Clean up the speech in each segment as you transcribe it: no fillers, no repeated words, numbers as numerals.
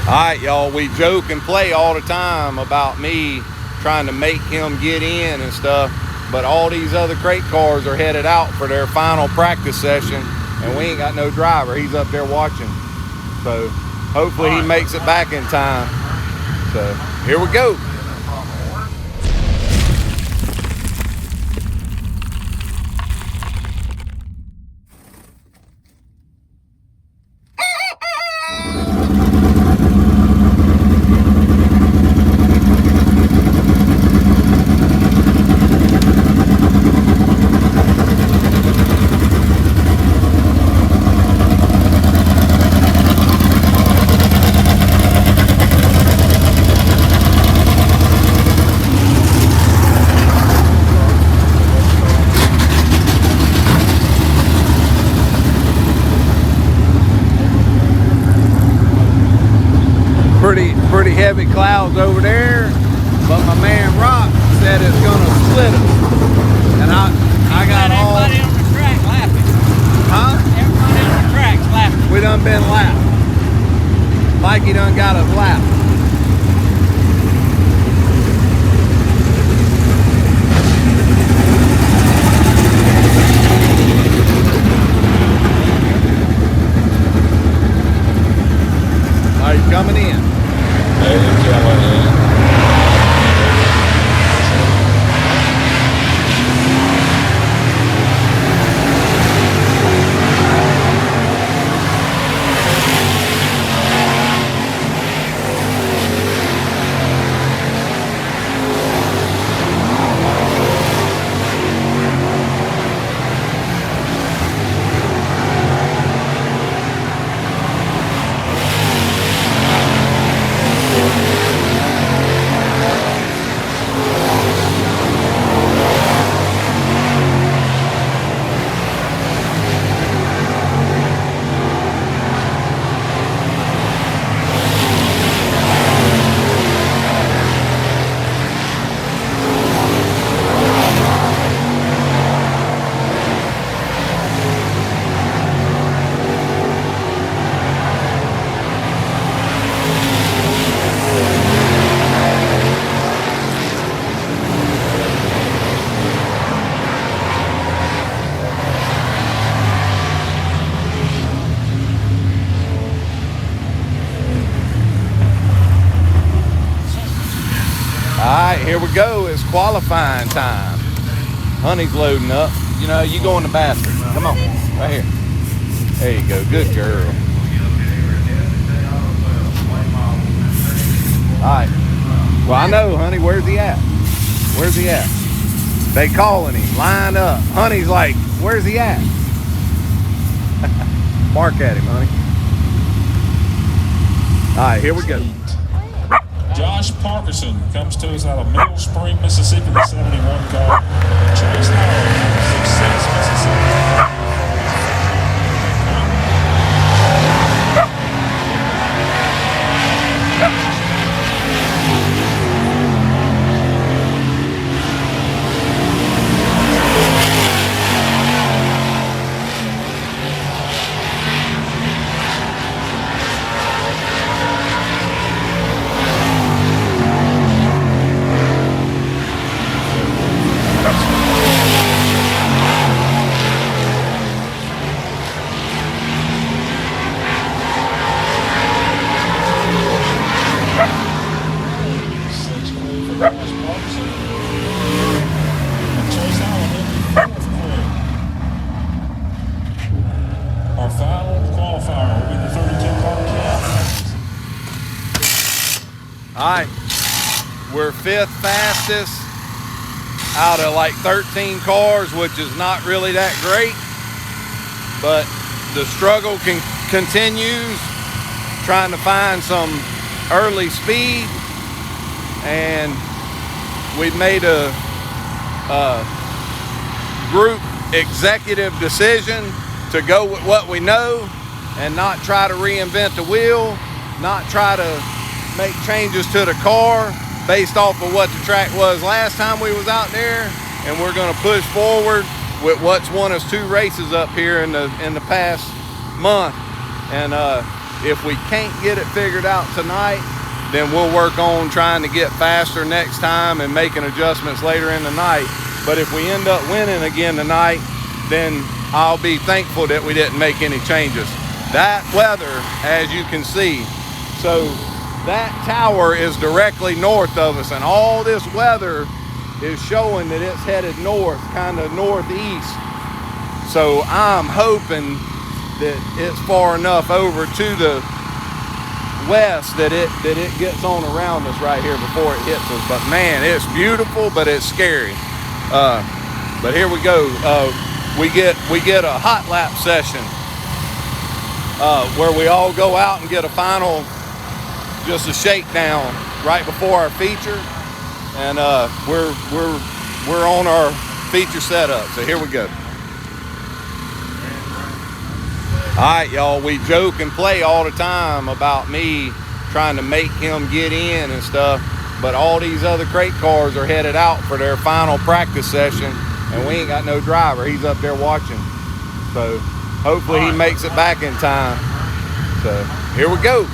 All right, y'all, we joke and play all the time about me trying to make him get in and stuff, but all these other crate cars are headed out for their final practice session, and we ain't got no driver. He's up there watching. So hopefully he makes it back in time. So here we go. Pretty heavy clouds over there, but my man Rock said it's gonna split us. And I got all everybody on the track laughing. Huh? Everybody on the track's laughing. We done been lapped. Mikey done got us lapped. Are you coming in? Hey, coming in. Alright, here we go. It's qualifying time. Honey's loading up. You know, you go in the bathroom. Come on, right here. There you go. Good girl. Alright. Well, I know, honey. Where's he at? Where's he at? They calling him. Line up. Honey's like, where's he at? Mark at him, honey. Alright, here we go. Josh Parkinson comes to us out of Middle Spring, Mississippi, the 71 car. Chase Holland, 66, Mississippi. Our final qualifier will be the 32 car count. All right, we're fifth fastest out of like 13 cars, which is not really that great, but the struggle continues, trying to find some early speed, and we made a group executive decision to go with what we know and not try to reinvent the wheel, not try to make changes to the car based off of what the track was last time we was out there, and we're going to push forward with what's won us 2 races up here in the past month. And If we can't get it figured out tonight, then we'll work on trying to get faster next time and making adjustments later in the night. But if we end up winning again tonight, then I'll be thankful that we didn't make any changes. That weather, as you can see, so that tower is directly north of us, and all this weather is showing that it's headed north, kind of northeast. So I'm hoping that it's far enough over to the west that it gets on around us right here before it hits us. But man, it's beautiful, but it's scary. But here we go. We get a hot lap session where we all go out and get a final, just a shakedown right before our feature, and we're on our feature setup. So here we go. All right, y'all, we joke and play all the time about me trying to make him get in and stuff, but all these other crate cars are headed out for their final practice session, and we ain't got no driver. He's up there watching. So hopefully he makes it back in time. So here we go.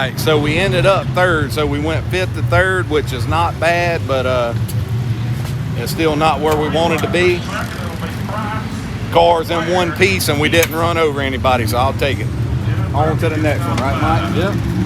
right, so we ended up third. So we went fifth to third, which is not bad, but it's still not where we wanted to be. Cars in one piece, and we didn't run over anybody, so I'll take it. On to the next one, right, Mike? Yep.